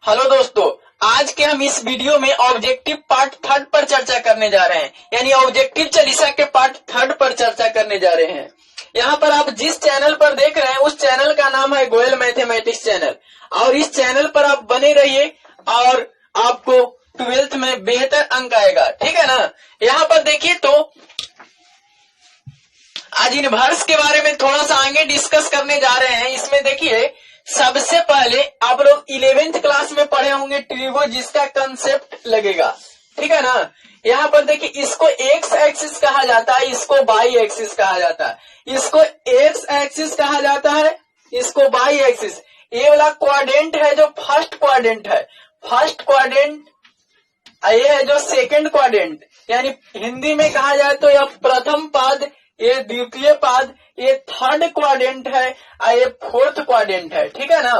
Hello दोस्तों, आज के हम इस वीडियो में ऑब्जेक्टिव पार्ट 3 पर चर्चा करने जा रहे हैं, यानी ऑब्जेक्टिव चालीसा के पार्ट 3 पर चर्चा करने जा रहे हैं। यहाँ पर आप जिस चैनल पर देख रहे हैं उस चैनल का नाम है गोयल मैथमेटिक्स चैनल, और इस चैनल पर आप बने रहिए और आपको 12th में बेहतर अंक आएगा, ठीक है ना। यहाँ पर देखिए तो आज इनवर्स के बारे में थोड़ा सा आगे डिस्कस करने जा रहे हैं। इसमें देखिए सबसे पहले आप लोग 11th क्लास में पढ़े होंगे ट्रिगो, जिसका कंसेप्ट लगेगा, ठीक है ना। यहाँ पर देखिए इसको एक्स एक्सिस कहा जाता है, इसको वाई एक्सिस कहा जाता है, इसको एक्स एक्सिस कहा जाता है, इसको वाई एक्सिस। ये वाला क्वाड्रेंट है जो फर्स्ट क्वाड्रेंट है, फर्स्ट क्वाड्रेंट। ये है जो सेकंड क्वाड्रेंट, यानी हिंदी में कहा जाए तो यह प्रथम पाद, ये द्वितीय पाद, ये थर्ड क्वाड्रेंट है और ये फोर्थ क्वाड्रेंट है, ठीक है ना।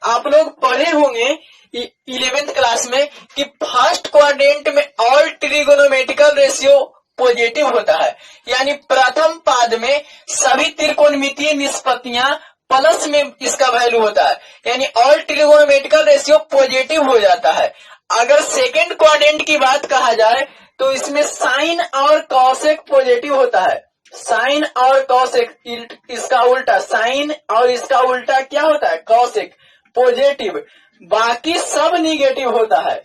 आप लोग पढ़े होंगे 11th क्लास में कि फर्स्ट क्वाड्रेंट में ऑल ट्रिगोनोमेट्रिकल रेशियो पॉजिटिव होता है, यानी प्रथम पाद में सभी त्रिकोणमितीय निष्पत्तियां प्लस में इसका वैल्यू होता है, यानी ऑल ट्रिगोनोमेट्रिकल रेशियो पॉजिटिव हो जाता है। अगर सेकेंड क्वाड्रेंट की बात कहा जाए तो इसमें साइन और कॉसेक पॉजिटिव होता है, साइन और कॉसेक, इसका उल्टा साइन और इसका उल्टा क्या होता है, कॉसेक, पॉजिटिव। बाकी सब निगेटिव होता है,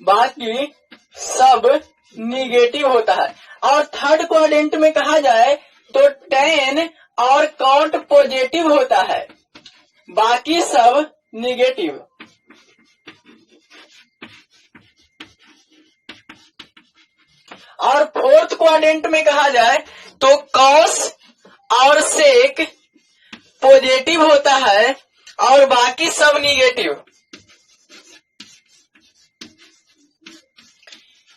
बाकी सब निगेटिव होता है। और थर्ड क्वाड्रेंट में कहा जाए तो टेन और कॉट पॉजिटिव होता है, बाकी सब निगेटिव। और फोर्थ क्वाड्रेंट में कहा जाए तो कॉस और सेक पॉजिटिव होता है और बाकी सब निगेटिव।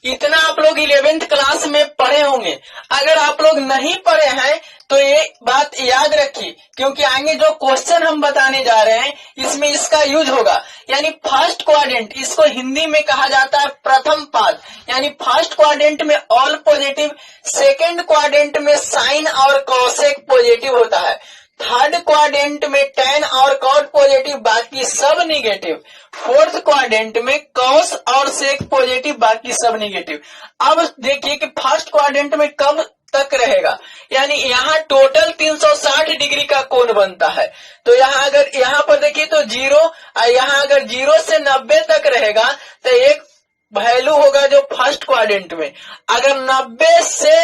इतना आप लोग 11th क्लास में पढ़े होंगे। अगर आप लोग नहीं पढ़े हैं तो ये बात याद रखिए, क्योंकि आगे जो क्वेश्चन हम बताने जा रहे हैं इसमें इसका यूज होगा। यानी फर्स्ट क्वाड्रेंट, इसको हिंदी में कहा जाता है प्रथम पाद, यानी फर्स्ट क्वाड्रेंट में ऑल पॉजिटिव, सेकेंड क्वाड्रेंट में साइन और कॉसेक पॉजिटिव होता है, थर्ड क्वाड्रेंट में टेन और कॉट पॉजिटिव, बाकी सब निगेटिव। फोर्थ क्वाड्रेंट में कॉस और सेक पॉजिटिव, बाकी सब निगेटिव। अब देखिए कि फर्स्ट क्वाड्रेंट में कब तक रहेगा, यानी यहाँ टोटल 360 डिग्री का कोण बनता है। तो यहाँ अगर यहाँ पर देखिए तो 0, और यहाँ अगर 0 से 90 तक रहेगा तो एक वैल्यू होगा जो फर्स्ट क्वाड्रेंट में। अगर 90 से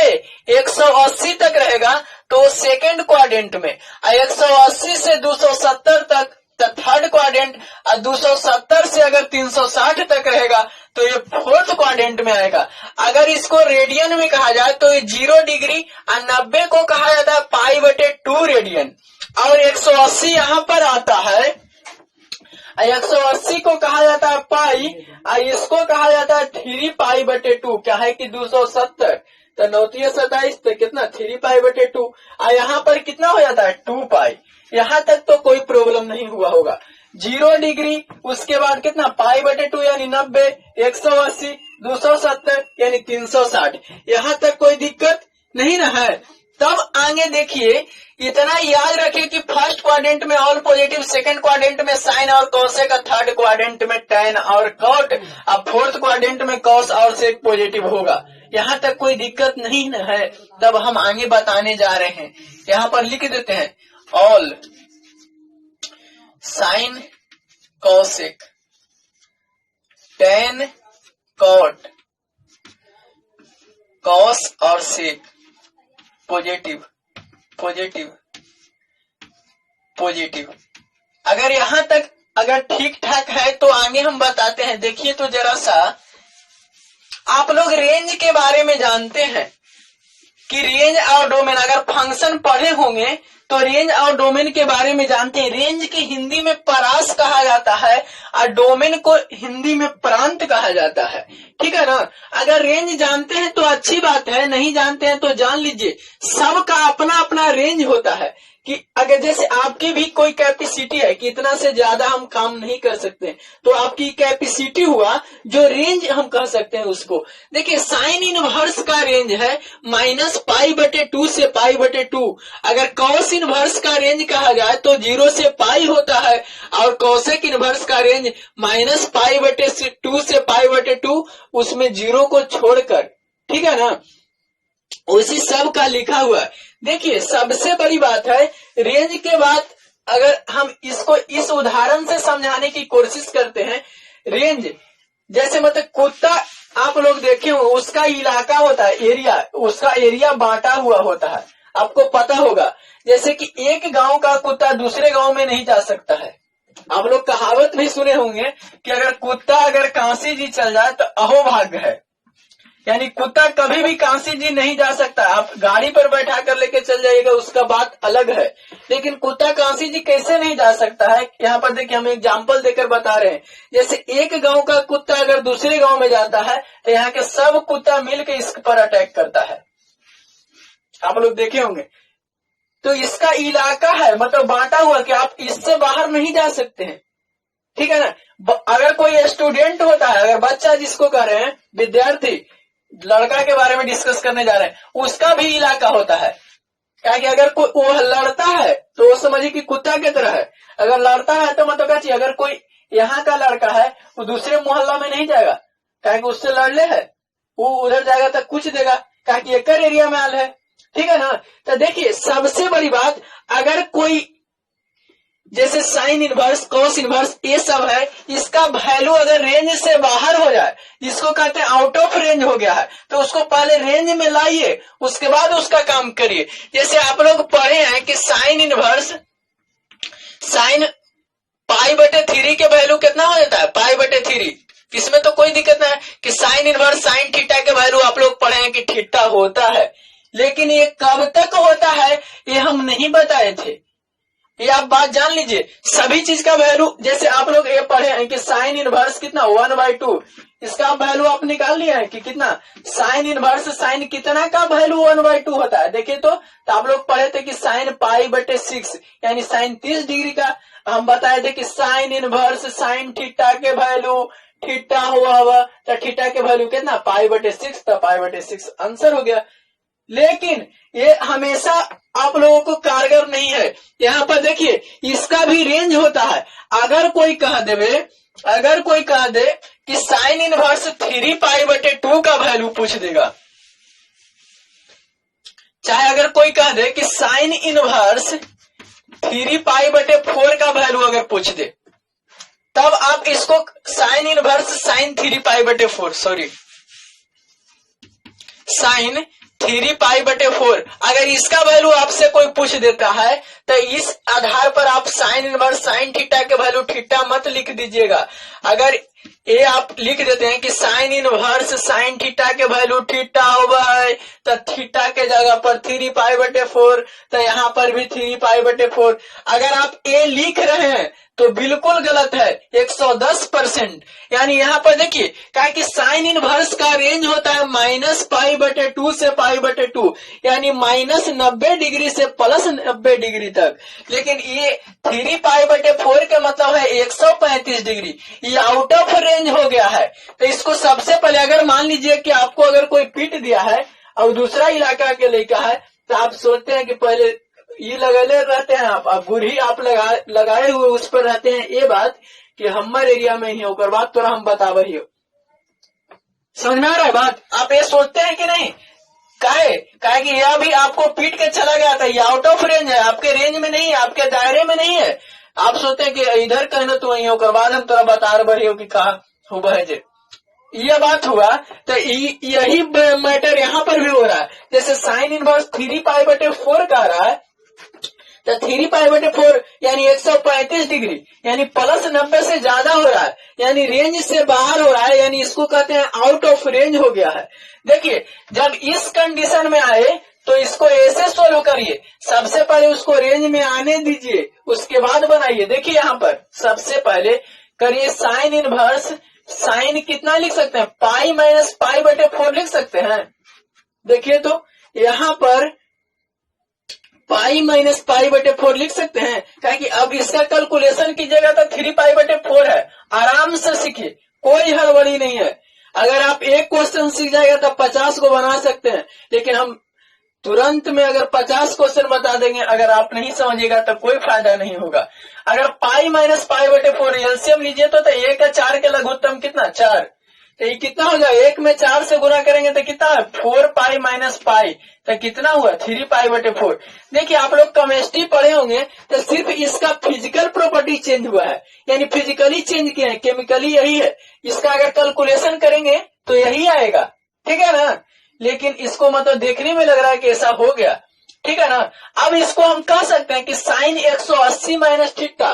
180 तक रहेगा तो सेकेंड क्वाड्रेंट में, और 180 से 270 तक थर्ड क्वाड्रेंट, और 270 से अगर 360 तक रहेगा तो ये फोर्थ क्वाड्रेंट में आएगा। अगर इसको रेडियन में कहा जाए तो ये 0 डिग्री और 90 को कहा जाता है π/2 रेडियन, और 180 यहाँ पर आता है, 180 को कहा जाता है पाई, और इसको कहा जाता है 3π/2। क्या है कि 270 तो 9-27 तो कितना 3π/2, और यहाँ पर कितना हो जाता है 2π। यहाँ तक तो कोई प्रॉब्लम नहीं हुआ होगा। 0 डिग्री, उसके बाद कितना π/2 यानी 90, 180, 270 यानी 360, यहाँ तक कोई दिक्कत नहीं ना है। तब आगे देखिए, इतना याद रखिए कि फर्स्ट क्वाड्रेंट में ऑल पॉजिटिव, सेकंड क्वाड्रेंट में साइन और कॉसेक, थर्ड क्वाड्रेंट में टेन और कॉट, अब फोर्थ क्वाड्रेंट में कॉस और सेक पॉजिटिव होगा। यहाँ तक कोई दिक्कत नहीं है। तब हम आगे बताने जा रहे हैं, यहाँ पर लिख देते हैं all sin cosec tan cot cos और सेक पॉजिटिव पॉजिटिव पॉजिटिव। अगर यहाँ तक अगर ठीक ठाक है तो आगे हम बताते हैं। देखिए तो जरा सा, आप लोग रेंज के बारे में जानते हैं कि रेंज और डोमेन, अगर फंक्शन पढ़े होंगे तो रेंज और डोमेन के बारे में जानते हैं। रेंज की हिंदी में परास कहा जाता है और डोमेन को हिंदी में प्रांत कहा जाता है, ठीक है ना। अगर रेंज जानते हैं तो अच्छी बात है, नहीं जानते हैं तो जान लीजिए। सबका अपना अपना रेंज होता है कि अगर जैसे आपकी भी कोई कैपेसिटी है कि इतना से ज्यादा हम काम नहीं कर सकते, तो आपकी कैपेसिटी हुआ जो रेंज हम कह सकते हैं उसको। देखिए साइन इनवर्स का रेंज है -π/2 से π/2। अगर कॉस इनवर्स का रेंज कहा जाए तो 0 से पाई होता है, और कोसेक इनवर्स का रेंज -π/2 से π/2, उसमें 0 को छोड़कर, ठीक है ना, उसी सब का लिखा हुआ है। देखिए सबसे बड़ी बात है रेंज के बाद अगर हम इसको इस उदाहरण से समझाने की कोशिश करते हैं, रेंज जैसे मतलब कुत्ता आप लोग देखे हो, उसका इलाका होता है, एरिया, उसका एरिया बांटा हुआ होता है, आपको पता होगा। जैसे कि एक गांव का कुत्ता दूसरे गांव में नहीं जा सकता है। आप लोग कहावत भी सुने होंगे कि अगर कुत्ता अगर काशी जी चल जाए तो अहोभाग्य है, यानी कुत्ता कभी भी काशी जी नहीं जा सकता। आप गाड़ी पर बैठा कर लेके चल जाइएगा, उसका बात अलग है, लेकिन कुत्ता काशी जी कैसे नहीं जा सकता है। यहाँ पर देखिए हम एग्जाम्पल देकर बता रहे हैं। जैसे एक गांव का कुत्ता अगर दूसरे गांव में जाता है तो यहाँ के सब कुत्ता मिलकर इस पर अटैक करता है, आप लोग देखे होंगे। तो इसका इलाका है, मतलब बांटा हुआ कि आप इससे बाहर नहीं जा सकते हैं, ठीक है ना। अगर कोई स्टूडेंट होता है, अगर बच्चा जिसको कह रहे हैं विद्यार्थी, लड़का के बारे में डिस्कस करने जा रहे हैं, उसका भी इलाका होता है। क्या कि अगर कोई वो लड़ता है तो वो समझिए कि कुत्ता की तरह है। अगर लड़ता है तो मतलब क्या, अगर कोई यहाँ का लड़का है वो दूसरे मोहल्ला में नहीं जाएगा, क्या कि उससे लड़ले है, वो उधर जाएगा तो कुछ देगा, क्या कि एक एरिया में आल है, ठीक है ना। तो देखिए सबसे बड़ी बात, अगर कोई जैसे साइन इनवर्स, कॉस इनवर्स, ये सब है, इसका वैल्यू अगर रेंज से बाहर हो जाए, जिसको कहते हैं आउट ऑफ रेंज हो गया है, तो उसको पहले रेंज में लाइए, उसके बाद उसका काम करिए। जैसे आप लोग पढ़े हैं कि साइन इनवर्स, साइन π/3 के वैल्यू कितना हो जाता है, π/3। इसमें तो कोई दिक्कत नहीं है कि साइन इनवर्स साइन थीटा के वैल्यू आप लोग पढ़े हैं कि थीटा होता है, लेकिन ये कब तक होता है ये हम नहीं बताए थे। ये आप बात जान लीजिए, सभी चीज का वैल्यू, जैसे आप लोग ये पढ़े हैं कि साइन इनवर्स कितना 1/2, इसका वैल्यू आप निकाल लिया है कि कितना, साइन इनवर्स साइन कितना का वैल्यू 1/2 होता है। देखिए तो आप लोग पढ़े थे कि साइन π/6 यानी साइन 30 डिग्री का। हम बताए थे कि साइन इनवर्स साइन थीटा के वैल्यू थीटा हुआ तो थीटा के वैल्यू कितना π/6, तो π/6 आंसर हो गया। लेकिन ये हमेशा आप लोगों को कारगर नहीं है। यहाँ पर देखिए इसका भी रेंज होता है। अगर कोई कह दे कि साइन इनवर्स 3π/2 का वैल्यू पूछ देगा, चाहे अगर कोई कह दे कि साइन इनवर्स 3π/4 का वैल्यू अगर पूछ दे, तब आप इसको साइन इनवर्स साइन 3π/4 साइन 3π/4 अगर इसका वैल्यू आपसे कोई पूछ देता है तो इस आधार पर आप साइन इनवर्स साइन थीटा के वैल्यू थीटा मत लिख दीजिएगा। अगर ये आप लिख देते हैं कि साइन इनवर्स साइन थीटा के वैल्यू थीटा होगा है, तो थीटा के जगह पर 3π/4, तो यहाँ पर भी 3π/4। अगर आप ये लिख रहे हैं तो बिल्कुल गलत है 110%। यानी यहाँ पर देखिए क्या कि साइन इनवर्स का रेंज होता है -π/2 से π/2, यानी -90 डिग्री से +90 डिग्री तक। लेकिन ये 3π/4 का मतलब है 135 डिग्री, ये आउट ऑफ रेंज हो गया है। तो इसको सबसे पहले अगर मान लीजिए कि आपको अगर कोई पीट दिया है और दूसरा इलाका के लेकर है, तो आप सोचते हैं कि पहले ये लगाए रहते हैं, आप गुरही आप लगाए हुए उस पर रहते हैं, ये बात कि हमार एरिया में ही होकर बात तो हम बता रही हो। समझ में आ रहा है बात? आप ये सोचते हैं कि नहीं, काहे कि यह भी आपको पीट के चला गया था, ये आउट ऑफ रेंज है, आपके रेंज में नहीं है, आपके दायरे में नहीं है। आप सोचते हैं कि इधर कहना तो वही होकर बाद हम तोरा बता रही हो कि कहा हो बहे, यह बात हुआ। तो यही मैटर यहाँ पर भी हो रहा है। जैसे साइन इनवर्स 3π/4 का रहा है, तो 3π/4 यानी 135 डिग्री, यानी +90 से ज्यादा हो रहा है, यानी रेंज से बाहर हो रहा है, यानी इसको कहते हैं आउट ऑफ रेंज हो गया है। देखिए जब इस कंडीशन में आए तो इसको ऐसे सोल्व करिए, सबसे पहले उसको रेंज में आने दीजिए, उसके बाद बनाइए। देखिए यहाँ पर सबसे पहले करिए साइन इनवर्स, साइन कितना लिख सकते हैं, π-π/4 लिख सकते हैं। देखिए तो यहाँ पर पाई माइनस पाई बटे 4 लिख सकते हैं, क्या कि अब इसका कैलकुलेशन कीजिएगा तो 3 पाई बटे 4 है। आराम से सीखिए, कोई हड़बड़ी नहीं है। अगर आप एक क्वेश्चन सीख जाएगा तो 50 को बना सकते हैं, लेकिन हम तुरंत में अगर 50 क्वेश्चन बता देंगे, अगर आप नहीं समझिएगा तो कोई फायदा नहीं होगा। अगर पाई माइनस पाई बटे 4 एलसीएम लीजिए तो 1 और 4 के लघुत्तम कितना 4, तो ये कितना हो जाएगा, 1 में 4 से गुना करेंगे तो कितना है 4 पाई माइनस पाई, तो कितना हुआ 3 पाई बटे 4। देखिए आप लोग केमिस्ट्री पढ़े होंगे तो सिर्फ इसका फिजिकल प्रॉपर्टी चेंज हुआ है, यानी फिजिकली चेंज किया है, केमिकली यही है। इसका अगर कैलकुलेशन करेंगे तो यही आएगा, ठीक है ना। लेकिन इसको मतलब देखने में लग रहा है कि ऐसा हो गया, ठीक है ना। अब इसको हम कह सकते हैं कि साइन 180 माइनस थीटा,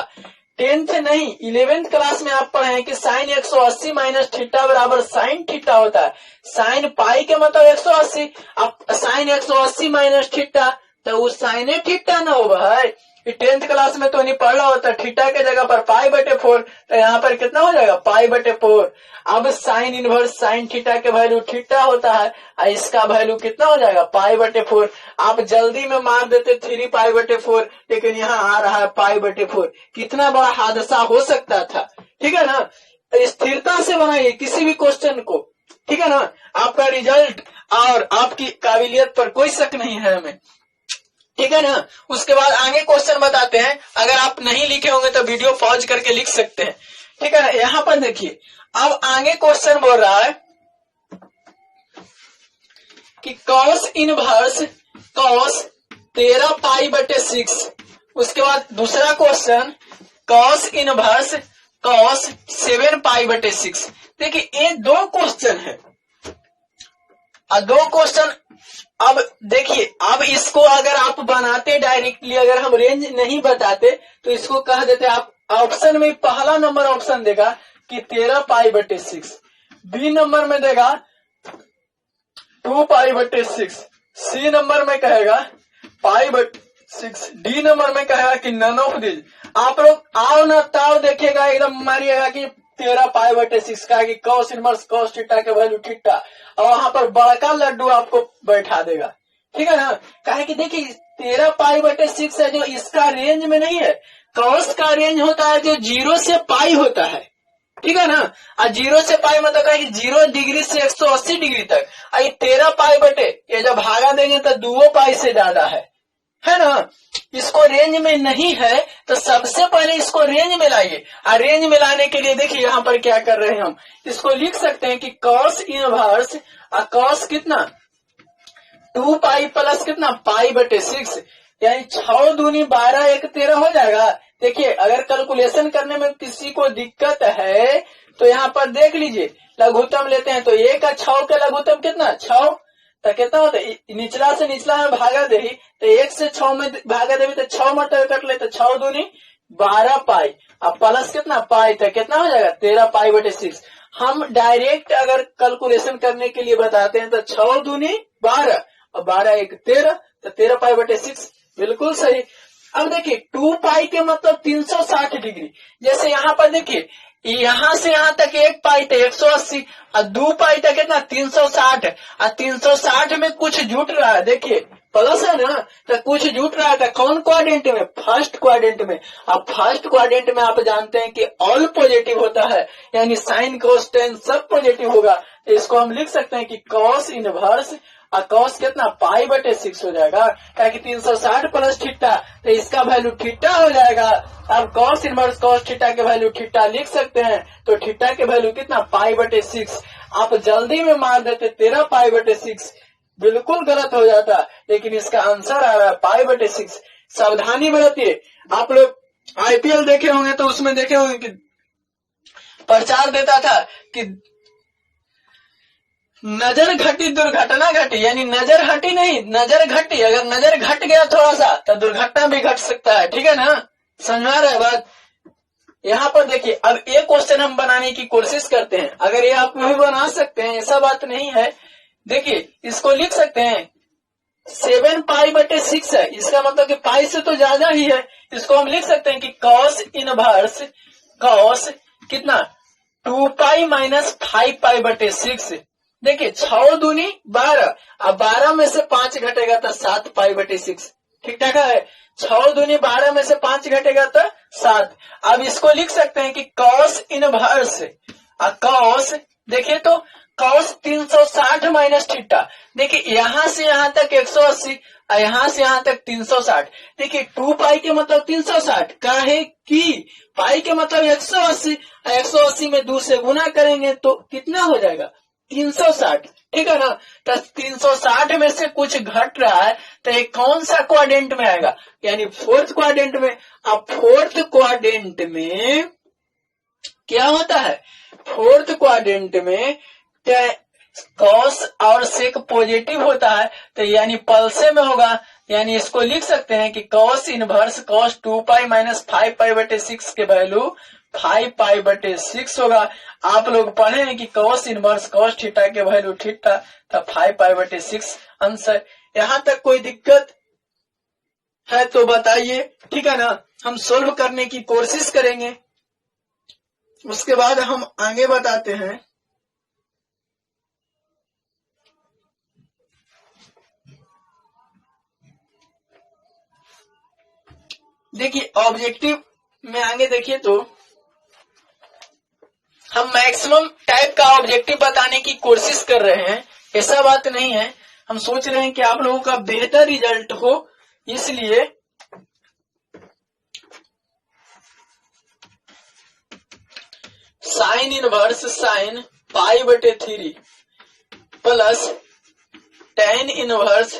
10th नहीं 11th क्लास में आप पढ़े हैं कि साइन 180 माइनस थीटा बराबर साइन थीटा होता है। साइन पाई के मतलब 180, अब साइन 180 माइनस थीटा तो वो साइन थीटा ना हो भाई। 10th क्लास में तो नहीं पढ़ रहा होता, थीटा के जगह पर पाई बटे 4, तो यहाँ पर कितना हो जाएगा पाई बटे 4। अब साइन इनवर्स साइन थीटा के वैल्यू थीटा होता है और इसका वैल्यू कितना हो जाएगा पाई बटे 4। आप जल्दी में मार देते 3 पाई बटे 4, लेकिन यहाँ आ रहा है पाई बटे 4। कितना बड़ा हादसा हो सकता था, ठीक है ना। स्थिरता से बनाइए किसी भी क्वेश्चन को, ठीक है ना। आपका रिजल्ट और आपकी काबिलियत पर कोई शक नहीं है हमें, ठीक है ना। उसके बाद आगे क्वेश्चन बताते हैं। अगर आप नहीं लिखे होंगे तो वीडियो पॉज करके लिख सकते हैं, ठीक है ना। यहाँ पर देखिए अब आगे क्वेश्चन बोल रहा है कि कॉस इनवर्स कॉस 13 पाई बटे 6। उसके बाद दूसरा क्वेश्चन कॉस इनवर्स कॉस 7 पाई बटे 6। देखिए ये 2 क्वेश्चन है और 2 क्वेश्चन। अब देखिए अब इसको अगर आप बनाते डायरेक्टली, अगर हम रेंज नहीं बताते तो इसको कह देते आप ऑप्शन में पहला नंबर ऑप्शन देगा कि 13 पाई बटे 6, बी नंबर में देगा 2 पाई बटे 6, सी नंबर में कहेगा पाई बटे 6, डी नंबर में कहेगा कि नन ऑफ दिस। आप लोग आओ ना ताओ देखिएगा, एकदम मारिएगा कि 13 पाई बटे 6 का कि कॉस इनवर्स कॉस थीटा के वैल्यू थीटा, और वहां पर बड़का लड्डू आपको बैठा देगा, ठीक है ना। कहे कि देखिए 13 पाई बटे 6 है जो इसका रेंज में नहीं है। कॉस का रेंज होता है जो 0 से पाई होता है, ठीक है ना। और 0 से पाई मतलब है कि 0 डिग्री से 180 डिग्री तक। ये 13 पाई बटे ये जब भागा देंगे तो 2 पाई से ज्यादा है ना। इसको रेंज में नहीं है तो सबसे पहले इसको रेंज में लाइए। और रेंज में लाने के लिए देखिए यहाँ पर क्या कर रहे हैं हम, इसको लिख सकते हैं कि कॉस इनवर्स और कॉस कितना 2 पाई प्लस कितना पाई बटे 6, यानी 6 दूनी 12 1 13 हो जाएगा। देखिए अगर कैलकुलेशन करने में किसी को दिक्कत है तो यहाँ पर देख लीजिए, लघुत्तम लेते हैं तो 1 और 6 के लघुत्तम कितना 6, तो कितना होता है निचला से निचला में भागा दे, तो 1 से 6 में भागा देवी तो 6 मटर कट ले, तो 6 दूनी 12 पाई, अब प्लस कितना पाई, तो कितना हो जाएगा 13 पाई बटे 6। हम डायरेक्ट अगर कैलकुलेशन करने के लिए बताते हैं तो 6 दूनी 12 और 12 1 13, तो 13 पाई बटे 6 बिल्कुल सही। अब देखिए 2 पाई के मतलब 360 डिग्री। जैसे यहाँ पर देखिए यहाँ से यहाँ तक 1 पाई तो 180 और 2 पाई तक कितना 360, और 360 में कुछ जुट रहा है, देखिए प्लस है ना, तो कुछ जुट रहा था कौन क्वाड्रेंट में, फर्स्ट क्वाड्रेंट में। अब फर्स्ट क्वाड्रेंट में आप जानते हैं कि ऑल पॉजिटिव होता है, यानी साइन कोस टेन सब पॉजिटिव होगा। तो इसको हम लिख सकते हैं कि कॉस इनवर्स और कॉस कितना पाई बटे 6 हो जाएगा, क्या कि 360 प्लस थीटा, तो इसका वैल्यू थीटा हो जाएगा। अब कॉस इनवर्स कॉस थीटा के वैल्यू थीटा लिख सकते हैं, तो थीटा के वैल्यू कितना पाई बटे 6। आप जल्दी में मार देते 13 पाई बटे 6, बिल्कुल गलत हो जाता, लेकिन इसका आंसर आ रहा है पाई बटे 6। सावधानी बरतिए। आप लोग आईपीएल देखे होंगे तो उसमें देखे होंगे कि प्रचार देता था कि नजर घटी दुर्घटना घटी, यानी नजर हटी नहीं नजर घटी। अगर नजर घट गया थोड़ा सा तो दुर्घटना भी घट सकता है, ठीक है ना, समझा रहे बात। यहाँ पर देखिए अब एक क्वेश्चन हम बनाने की कोशिश करते हैं, अगर ये आप भी बना सकते हैं ऐसा बात नहीं है। देखिए इसको लिख सकते हैं 7 पाई बटे 6 है, इसका मतलब कि पाई से तो ज्यादा ही है। इसको हम लिख सकते हैं कि कॉस इनवर्स कॉस कितना 2 पाई माइनस 5 पाई बटे 6। देखिए 6 दूनी 12, अब 12 में से 5 घटेगा तो 7 पाई बटे 6, ठीक ठाक है। 6 दूनी 12 में से 5 घटेगा तो 7। अब इसको लिख सकते हैं कि कॉस इनवर्स कॉस, देखिए तो कॉस 360 माइनस थीटा। देखिए यहां से यहां तक 180 और यहां से यहां तक 360। देखिए 2 पाई के मतलब 360 का है कि पाई के मतलब 180 और 180 में 2 से गुना करेंगे तो कितना हो जाएगा 360, ठीक है ना। तो 360 में से कुछ घट रहा है तो ये कौन सा क्वाड्रेंट में आएगा, यानी फोर्थ क्वाड्रेंट में। अब फोर्थ क्वाड्रेंट में क्या होता है, फोर्थ क्वाड्रेंट में कॉस और सेक पॉजिटिव होता है तो यानी पल्से में होगा, यानी इसको लिख सकते हैं कि cos inverse cos 2 pi minus 5 पाई बटे 6 के वैल्यू 5 पाई बटे 6 होगा। आप लोग पढ़े हैं कि कॉस इनवर्स कॉस थीटा के वैल्यू थीटा तो 5 पाई बटे 6 आंसर। यहां तक कोई दिक्कत है तो बताइए, ठीक है ना। हम सोल्व करने की कोशिश करेंगे, उसके बाद हम आगे बताते हैं। देखिए ऑब्जेक्टिव में आगे देखिए तो हम मैक्सिमम टाइप का ऑब्जेक्टिव बताने की कोशिश कर रहे हैं, ऐसा बात नहीं है। हम सोच रहे हैं कि आप लोगों का बेहतर रिजल्ट हो, इसलिए साइन इनवर्स साइन पाई बटे 3 प्लस टेन इनवर्स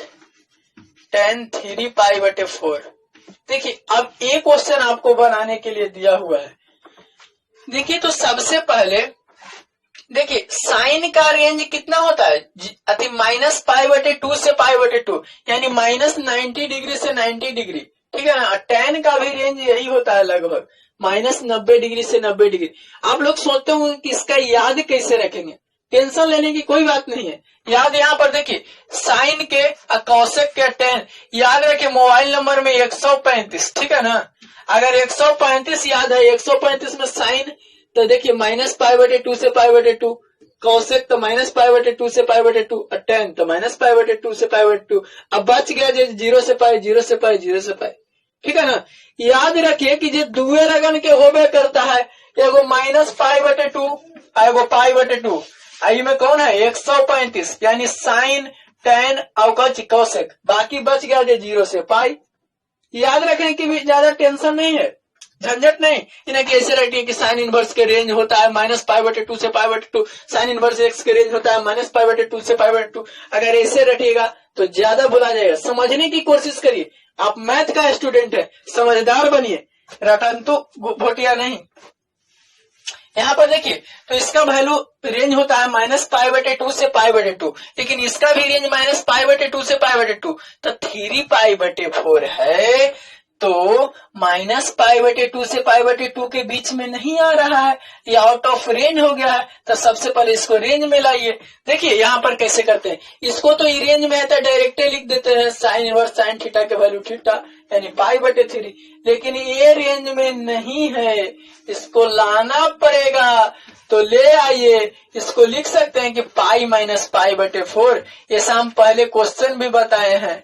टेन 3 पाई बटे 4। देखिए अब एक क्वेश्चन आपको बनाने के लिए दिया हुआ है। देखिए तो सबसे पहले देखिए साइन का रेंज कितना होता है, अति माइनस पाई बटे 2 से पाई बटे 2, यानी माइनस 90 डिग्री से 90 डिग्री, ठीक है ना। टेन का भी रेंज यही होता है लगभग माइनस 90 डिग्री से 90 डिग्री। आप लोग सोचते होंगे कि इसका याद कैसे रखेंगे, टेंशन लेने की कोई बात नहीं है। याद यहाँ पर देखिए साइन के और कॉसेक के टेन याद रखे, मोबाइल नंबर में 135, ठीक है ना। अगर 135 याद है, 135 में साइन तो देखिए माइनस पाई बटे 2 से पाई बटे 2, कॉसेक तो माइनस पाई बटे 2 से पाई बटे 2 और टेन तो माइनस पाई बटे 2 से पाई बटे 2। अब बच गया जो 0 से पाई 0 से पाई 0 से पाई, ठीक है ना। याद रखिए कि जो दुए रगन के होबे करता है, एगो माइनस पाई बटे 2 एगो पाई बटे 2, आई में कौन है 135, यानी साइन टेन और कॉसेक, बाकी बच गया जो 0 से पाई। याद रखें कि भी ज्यादा टेंशन नहीं है, झंझट नहीं। इन्हें कैसे रखिए कि साइन इनवर्स के रेंज होता है माइनस पाई बटे 2 से पाई बटे 2, साइन इनवर्स एक्स के रेंज होता है माइनस पाई बटे 2 से पाई बटे 2। अगर ऐसे रखिएगा तो ज्यादा भुला जाएगा। समझने की कोशिश करिए, आप मैथ का स्टूडेंट है, समझदार बनिए, रटंतु भोटिया नहीं। यहाँ पर देखिए तो इसका वैल्यू रेंज होता है माइनस पाई बटे 2 से पाई बटे 2, लेकिन इसका भी रेंज माइनस पाई बटे 2 से पाई बटे 2, तो 3 पाई बटे 4 है। तो माइनस पाई बटे 2 से पाई बटे 2 के बीच में नहीं आ रहा है, ये आउट ऑफ रेंज हो गया है। तो सबसे पहले इसको रेंज में लाइए। देखिए यहाँ पर कैसे करते हैं, इसको तो ये रेंज में है तो डायरेक्ट लिख देते हैं साइन इनवर्स साइन थीटा के वैल्यू थीटा यानी पाई बटे 3, लेकिन ये रेंज में नहीं है, इसको लाना पड़ेगा। तो ले आइए, इसको लिख सकते हैं कि पाई माइनस पाई बटे 4। ये हम पहले क्वेश्चन भी बताए हैं।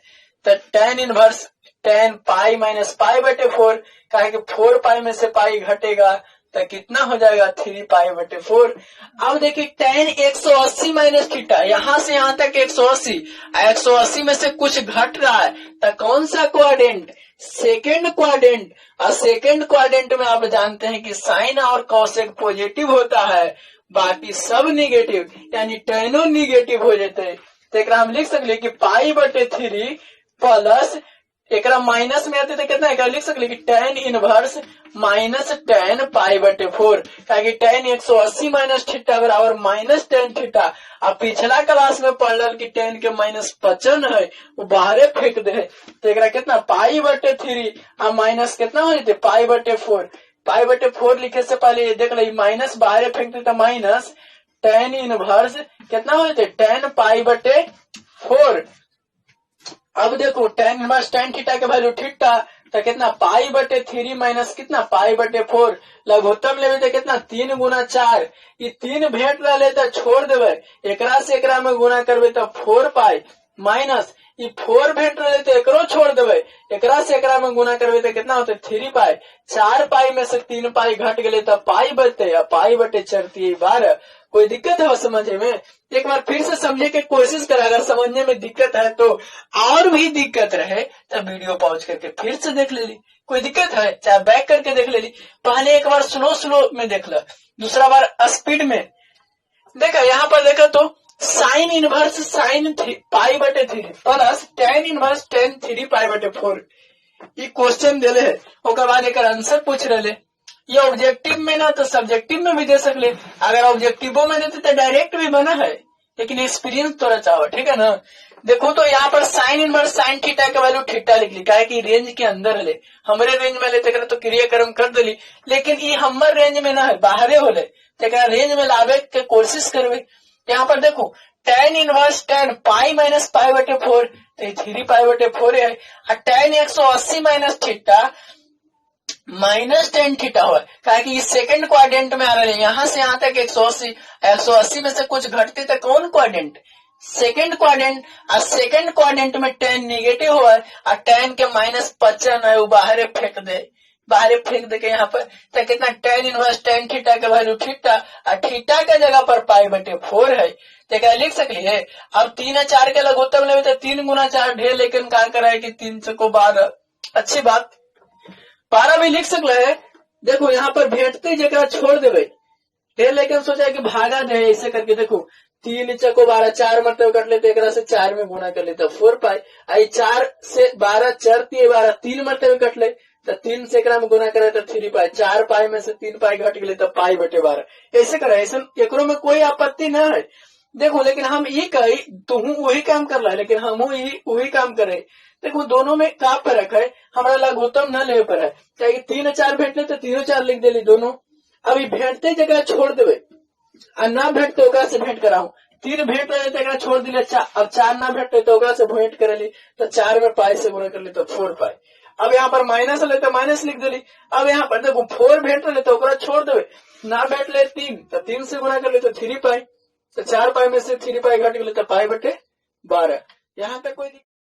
तो tan inverse tan pi minus pi बटे 4, कहा कि 4 पाई में से पाई घटेगा तो कितना हो जाएगा 3 पाई बटे 4। अब देखिए टेन 180 माइनस थीटा, यहां से यहां तक 180, 180 में से कुछ घट रहा है तो कौन सा क्वाड्रेंट, सेकेंड क्वाड्रेंट। और सेकेंड क्वाड्रेंट में आप जानते हैं कि साइन और कॉसेक पॉजिटिव होता है, बाकी सब निगेटिव, यानी टेनो निगेटिव हो जाते हैं। तो हम लिख सकते कि पाई बटे 3 प्लस एक माइनस में आते थे कितना एक लिख सकते कि टेन इनवर्स माइनस टेन पाई बटे 4, ताकि टेन 180 माइनस थीटा बराबर माइनस टेन थीटा। अब पिछला क्लास में पढ़ रहा कि टेन के माइनस 55 है, वो बाहर फेंक दे तो एक कितना पाई बटे 3 और माइनस कितना हो जाते पाई बटे 4। पाई बटे 4 लिखे से पहले ये देख लो माइनस बाहर फेंक दे तो माइनस टेन इनवर्स कितना हो जाते 10 पाई बटे 4। अब देखो टेन इनवर्स टेन थीटा के वैल्यू थीटा तो कितना पाई बटे 3 माइनस कितना पाई बटे 4, लघुत्तम ले तो कितना 3 गुना 4, ये 3 भेंट ले तो छोड़ देवे, एकरा से एकरा में गुना करबे तो 4 पाई माइनस ये 4 भेट रहे तो एकरो छोड़ देवे, एकरा से एकरा में गुना करवे तो कितना होते 3 पाई। 4 पाई में से 3 पाई घट गए तो पाई बचते, या पाई बटे 4 कोई दिक्कत है समझे में? एक बार फिर से समझे की कोशिश करें, अगर समझने में दिक्कत है तो और भी दिक्कत रहे तो वीडियो पॉज करके फिर से देख ले ली, कोई दिक्कत है चाहे बैक करके देख ले ली। पहले एक बार स्लो में देख लो, दूसरा बार स्पीड में देखा। यहाँ पर देखा तो साइन इनवर्स साइन पाई बटे 3 प्लस टेन इनवर्स टेन 3 पाई बटे 4 ये क्वेश्चन दे है। ओकर बाद एक आंसर पूछ रहे, ये ऑब्जेक्टिव में ना तो सब्जेक्टिव में भी दे सकले। अगर ऑब्जेक्टिवो में देते तो डायरेक्ट भी बना है, लेकिन एक्सपीरियंस थोड़ा चाहो, ठीक है ना। देखो तो यहाँ पर साइन इनवर्स साइन थीटा के वैल्यू थीटा लिख ली, काहे कि रेंज के अंदर ले, हमरे रेंज में लेते तो क्रियाक्रम कर दिली, लेकिन ये हमर रेंज में ना है, बाहरे होले तो रेंज में लावे के कोशिश करवे। यहाँ पर देखो tan inverse tan pi minus pi बटे 4 तो 3 पाई बटे 4 है, और ten 180 minus theta minus tan theta हुआ, कि सेकंड क्वाड्रेंट में आ रहे हैं, यहाँ से यहाँ तक 180 में से कुछ घटते तो कौन क्वाड्रेंट? Second quadrant. और सेकंड क्वाड्रेंट में टेन निगेटिव हुआ है, और टेन के माइनस 55 है वो बाहर फेंक दे के यहाँ पर तो कितना टेन इनवर्स टेन थीटा के वैल्यू थीटा, और थीटा के जगह पर पाई बटे 4 है, तो क्या लिख सकलिए। अब 3 और 4 के लघुत्तम लेवे तो 3 गुना 4 ढेर, लेकिन क्या करा है कि 3 से को 12, अच्छी बात 12 भी लिख सकले है। देखो यहाँ पर भेटते जगह छोड़ देवे ढेर, लेकिन सोचा कि भागा दे ऐसे करके। देखो 3 चको 12 4 मतलब कट लेते, एक से 4 में गुना कर लेते 4 पाई, आई 4 से 12 4 12 3 मतलब कट ले तो 3 से एकरा में गुना करे तो 3 पाई, 4 पाई में से 3 पाई घट गए तो पाई बटे 12 ऐसे करे। ऐसे एकरो में कोई आपत्ति न है। देखो लेकिन हम ये कही तुम वही काम कर रहा है, लेकिन हम वही काम करे। देखो दोनों में का फर्क है, हमारा लघुत्तम न ले पर है, चाहे 3 और 4 भेटले तो 3 और 4 लिख देली दोनों। अभी भेटते जगह छोड़ देवे, और ना भेटते ओकरा से भेंट कराऊ। 3 भेंट रहे तो छोड़ दिले, अब 4 ना भेटते तो ओकरा से भेंट करेली, तो 4 में पाई से गुना कर ली तो 4 पाई। अब यहाँ पर माइनस ले तो माइनस लिख देली। अब यहाँ पर देखो 4 भेंट रहे तो ओकरा छोड़ देवे, ना भेट ले 3 तो 3 से गुना कर ले तो 3 पाई, तो 4 पाई में से 3 पाई घट गए तो पाई बटे 12। यहाँ तक कोई